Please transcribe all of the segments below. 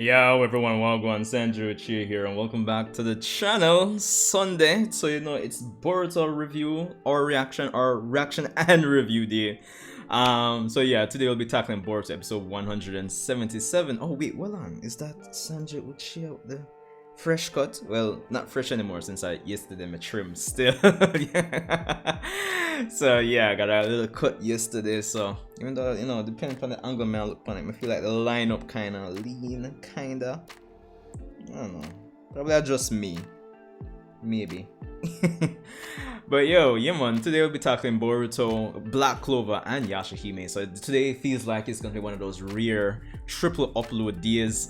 Yo everyone, Wagwan Sandro Chia here and welcome back to the channel. Sunday, so you know it's Boruto review or reaction and review day. So yeah, today we'll be tackling Boruto episode 177. Oh wait, hold on, is that Sanjay Uchiha with the fresh cut? Well, not fresh anymore since I yesterday my trim still. Yeah. So yeah, I got a little cut yesterday. So even though depending on the angle man I look on it, I feel like the lineup kind of lean, kinda. I don't know. Probably just me, maybe. But yo, yeah man, today we'll be tackling Boruto, Black Clover, and Yashahime. So today feels like it's gonna be one of those rare triple upload days.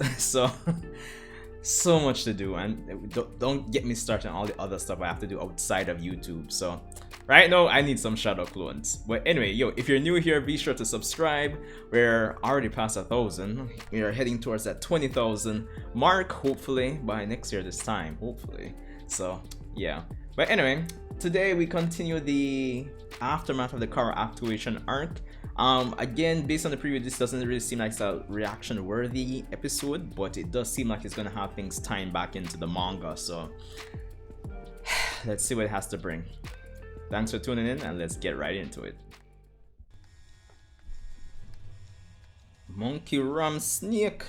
So much to do, and don't get me started on all the other stuff I have to do outside of YouTube. So right now I need some shadow clones. But anyway, yo, if you're new here, be sure to subscribe. We're already past 1,000. We are heading towards that 20,000 mark, hopefully by next year this time, hopefully. So yeah, but anyway, today we continue the aftermath of the Kara actuation arc. Again, based on the preview, this doesn't really seem like it's a reaction worthy episode, but it does seem like it's gonna have things tying back into the manga. So let's see what it has to bring. Thanks for tuning in, and let's get right into it. Monkey Ram Snake.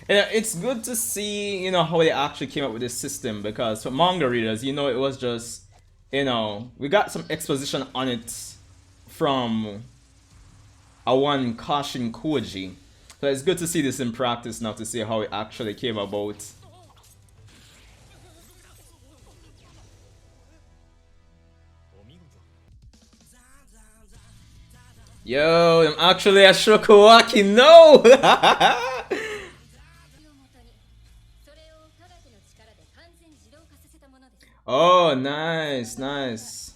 Yeah, it's good to see, how they actually came up with this system, because for manga readers, it was just, we got some exposition on it from a one Kashin Koji. So it's good to see this in practice now to see how it actually came about. Yo, I'm actually a Shokowaki, no! Oh, nice, nice.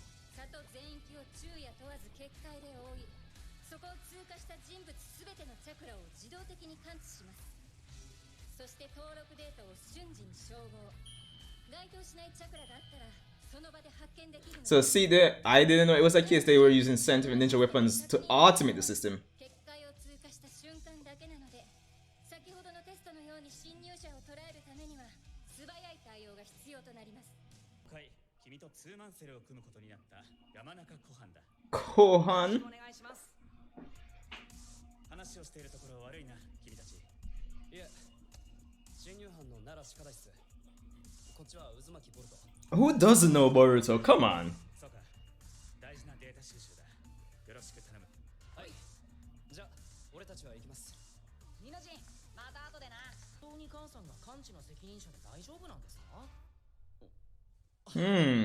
So see there, I didn't know it was a case they were using scientific ninja weapons to automate the system. Kohan? Who doesn't know Boruto? Come on. Hmm.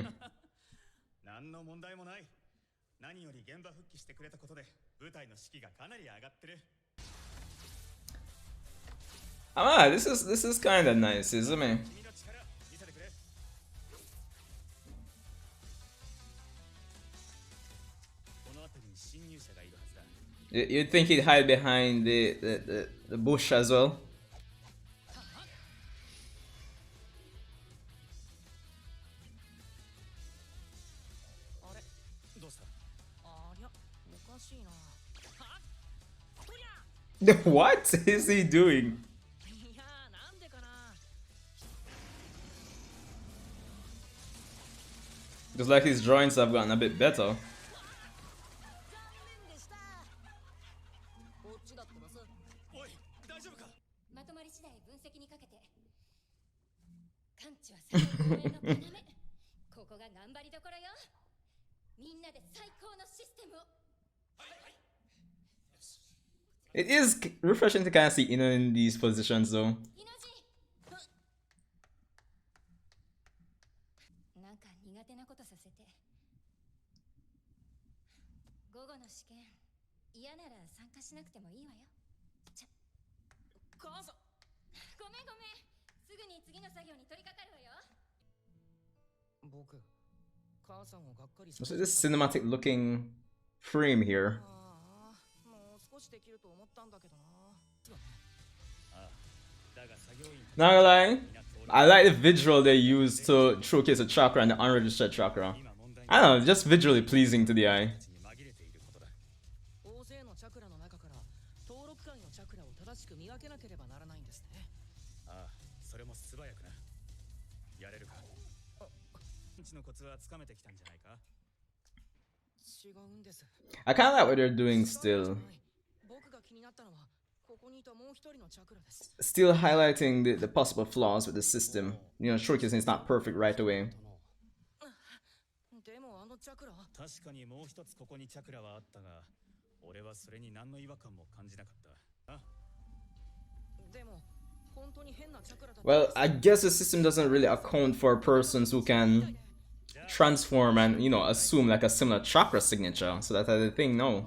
Ah, this is kind of nice, isn't it? You'd think he'd hide behind the bush as well. What is he doing? Just like his drawings have gotten a bit better. It is refreshing to kind of see in these positions though. So this cinematic looking frame here. Not gonna lie, I like the visual they use to showcase a chakra and the unregistered chakra. I don't know, just visually pleasing to the eye. I kind of like what they're doing still. Still highlighting the possible flaws with the system. You know, showcasing it's not perfect right away. Well, I guess the system doesn't really account for persons who can transform and, you know, assume like a similar chakra signature. So that's the thing, no.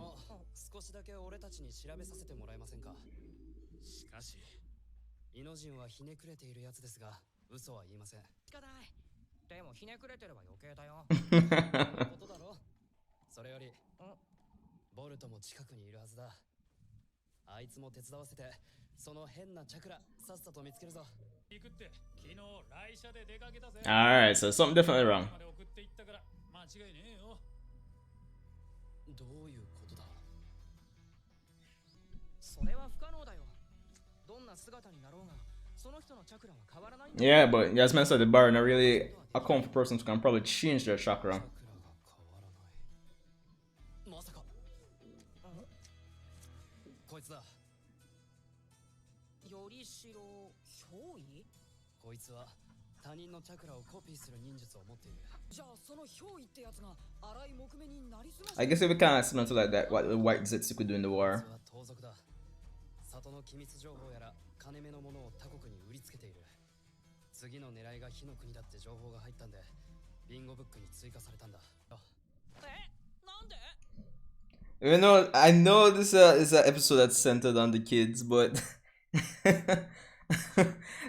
Alright, so something definitely wrong. Yeah, but as mentioned, the bar not really account for persons who can probably change their chakra. I guess it would be kind of similar to like that what the white Zetsu could do in the war. You know, I know this is an episode that's centered on the kids, but the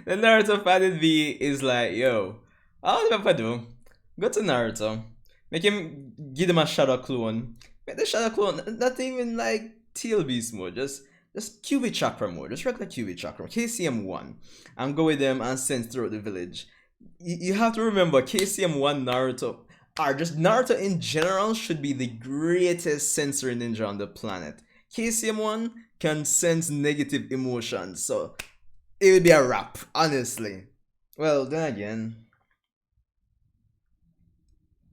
Naruto fan in me is like, yo, all the Papa do, go to Naruto, make him give him a shadow clone, make the shadow clone not even like Tail Beast mode, just QB chakra mode, just regular QB chakra, KCM1, and go with them and send throughout the village. You have to remember KCM1 Naruto, or just Naruto in general, should be the greatest sensory ninja on the planet. KCM1 can sense negative emotions, so it would be a wrap, honestly. Well, then again,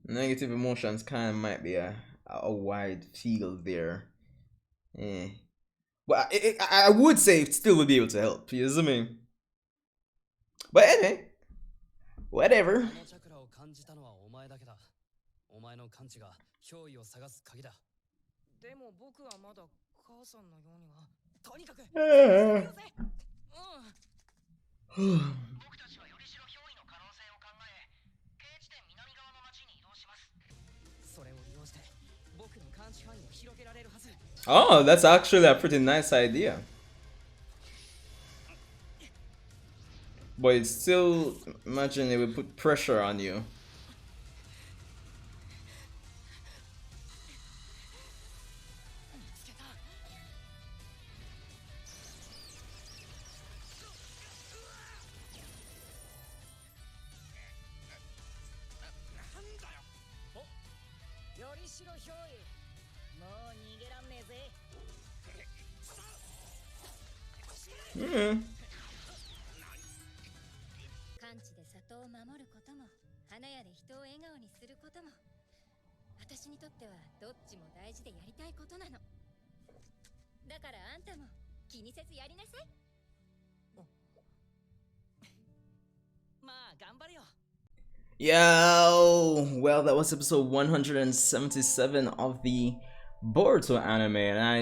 negative emotions kind of might be a wide field there. Eh. But I would say it still would be able to help, you see me? But anyway, whatever. Oh, that's actually a pretty nice idea. But it's still, imagine it would put pressure on you. Hmm. Yo, well, that was episode 177 of the Boruto anime, and I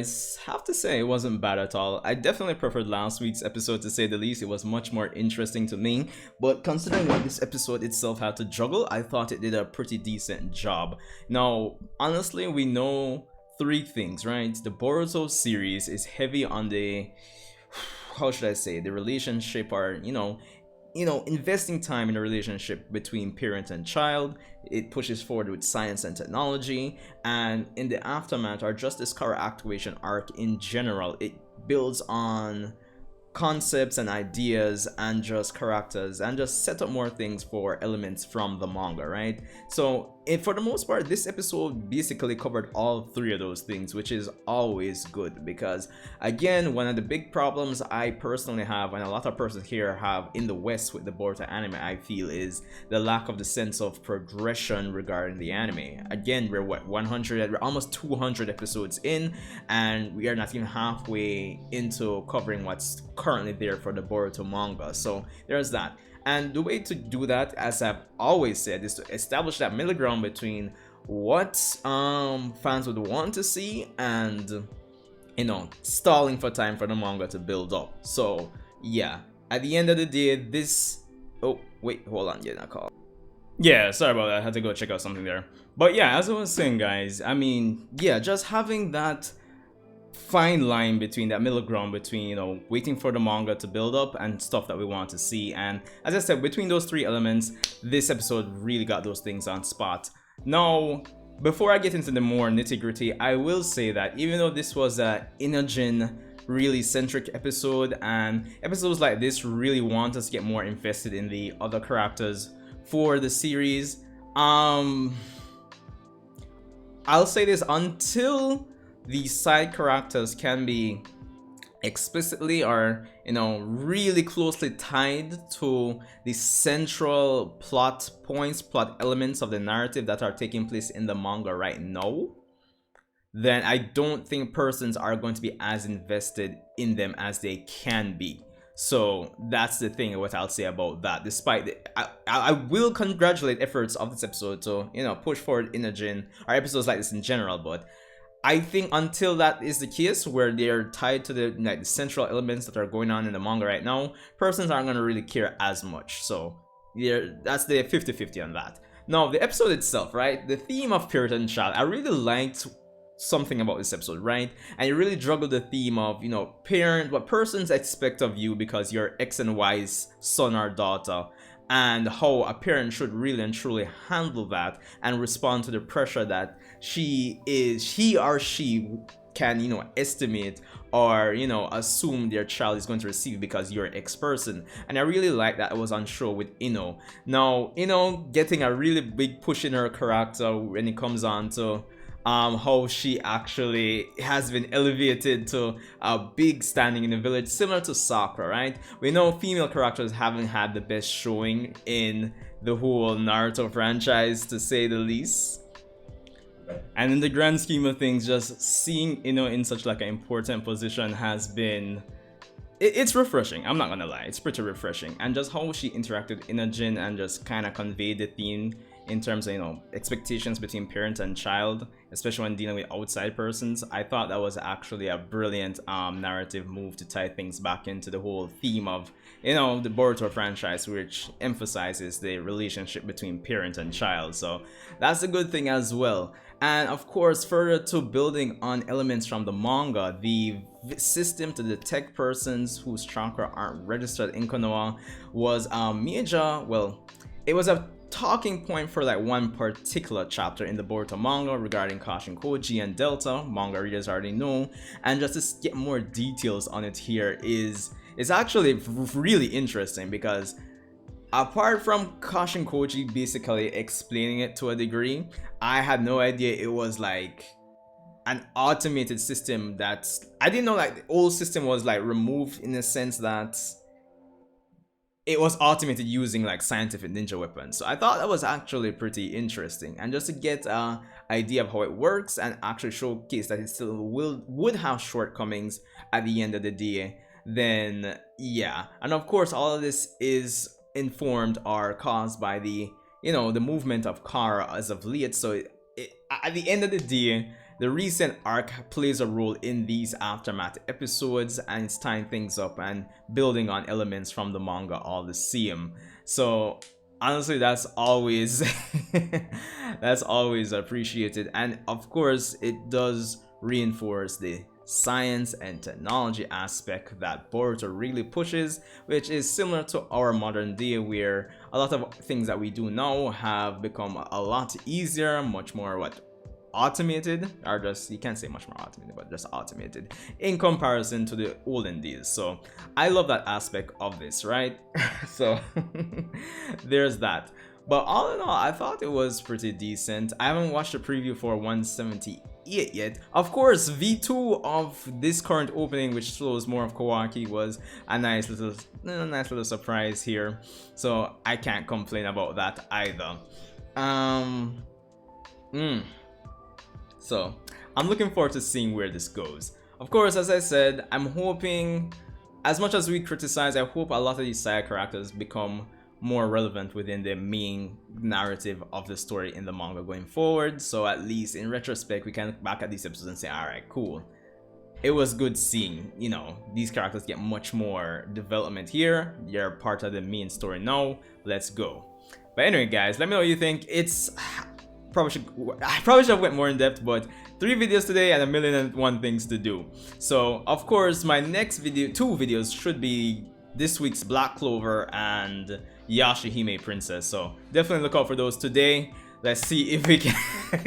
have to say it wasn't bad at all. I definitely preferred last week's episode, to say the least. It was much more interesting to me, but considering what this episode itself had to juggle, I thought it did a pretty decent job. Now, honestly, we know three things, right? The Boruto series is heavy on the, how should I say, the relationship, or investing time in a relationship between parent and child. It pushes forward with science and technology, and in the aftermath, or just this character activation arc in general, it builds on concepts and ideas and just characters and just set up more things for elements from the manga, right? So for the most part, this episode basically covered all three of those things, which is always good, because again, one of the big problems I personally have, and a lot of persons here have in the West with the Boruto anime, I feel, is the lack of the sense of progression regarding the anime. Again, we're what, 100, we're almost 200 episodes in, and we are not even halfway into covering what's currently there for the Boruto manga. So there's that. And the way to do that, as I've always said, is to establish that middle ground between what fans would want to see and, you know, stalling for time for the manga to build up. So yeah, at the end of the day, this... Oh, wait, hold on, getting a call. Yeah, sorry about that, I had to go check out something there. But yeah, as I was saying, guys, I mean, yeah, just having that fine line between that middle ground between, you know, waiting for the manga to build up and stuff that we want to see. And as I said, between those three elements, this episode really got those things on spot. Now, before I get into the more nitty-gritty, I will say that even though this was a Inojin really centric episode, and episodes like this really want us to get more invested in the other characters for the series, I'll say this: until the side characters can be explicitly or, you know, really closely tied to the central plot points, plot elements of the narrative that are taking place in the manga right now, then I don't think persons are going to be as invested in them as they can be. So that's the thing, what I'll say about that. Despite I will congratulate efforts of this episode to, you know, push forward Inojin or episodes like this in general, but I think until that is the case, where they're tied to the, like, the central elements that are going on in the manga right now, persons aren't going to really care as much. So yeah, that's the 50-50 on that. Now, the episode itself, right? The theme of parent and child, I really liked something about this episode, right? And you really juggle the theme of, you know, parent, what persons expect of you because you're X and Y's son or daughter, and how a parent should really and truly handle that and respond to the pressure that he or she can, you know, estimate or, you know, assume their child is going to receive because you're X person. And I really like that it was on show with Ino. Now, Ino getting a really big push in her character when it comes on to how she actually has been elevated to a big standing in the village, similar to Sakura, right? We know female characters haven't had the best showing in the whole Naruto franchise, to say the least. And in the grand scheme of things, just seeing Ino in such like an important position has been... it's refreshing, I'm not gonna lie, it's pretty refreshing. And just how she interacted with Inojin and just kind of conveyed the theme in terms of, you know, expectations between parent and child, especially when dealing with outside persons. I thought that was actually a brilliant narrative move to tie things back into the whole theme of, you know, the Boruto franchise, which emphasizes the relationship between parent and child. So that's a good thing as well. And of course, further to building on elements from the manga, the system to detect persons whose chakra aren't registered in Konoha was major, well, it was a talking point for like one particular chapter in the Boruto manga regarding Kashin Koji and Delta. Manga readers already know, and just to get more details on it here is actually really interesting, because apart from Kashin Koji basically explaining it to a degree, I had no idea it was like an automated system. That's, I didn't know like the old system was like removed in the sense that it was automated using like scientific ninja weapons. So I thought that was actually pretty interesting, and just to get an idea of how it works and actually showcase that it still would have shortcomings at the end of the day, then yeah. And of course, all of this is informed or caused by the, you know, the movement of Kara as of late. So at the end of the day, the recent arc plays a role in these aftermath episodes, and it's tying things up and building on elements from the manga all the same. So honestly, that's always that's always appreciated. And of course, it does reinforce the science and technology aspect that Boruto really pushes, which is similar to our modern day, where a lot of things that we do now have become a lot easier, much more automated, or just, you can't say much more automated, but just automated in comparison to the olden days. So I love that aspect of this, right? So there's that. But all in all, I thought it was pretty decent. I haven't watched the preview for 178 yet. Of course, V2 of this current opening, which shows more of Kawaki, was a nice little surprise here. So I can't complain about that either. So I'm looking forward to seeing where this goes. Of course, as I said, I'm hoping, as much as we criticize, I hope a lot of these side characters become more relevant within the main narrative of the story in the manga going forward. So at least in retrospect, we can look back at these episodes and say, alright, cool. It was good seeing, you know, these characters get much more development here. They're part of the main story now. Let's go. But anyway, guys, let me know what you think. I probably should have went more in depth, but 3 videos today and 1,000,001 things to do. So of course my next video, 2 videos, should be this week's Black Clover and Yashahime Princess. So definitely look out for those today. Let's see if we can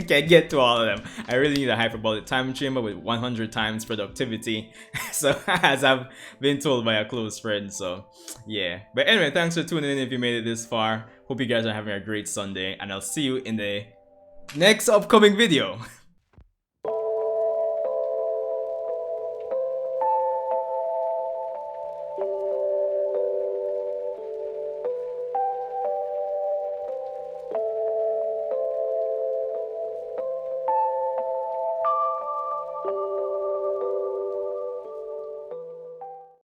get to all of them. I really need a hyperbolic time chamber with 100 times productivity. So as I've been told by a close friend. So yeah. But anyway, thanks for tuning in if you made it this far. Hope you guys are having a great Sunday, and I'll see you in the next upcoming video.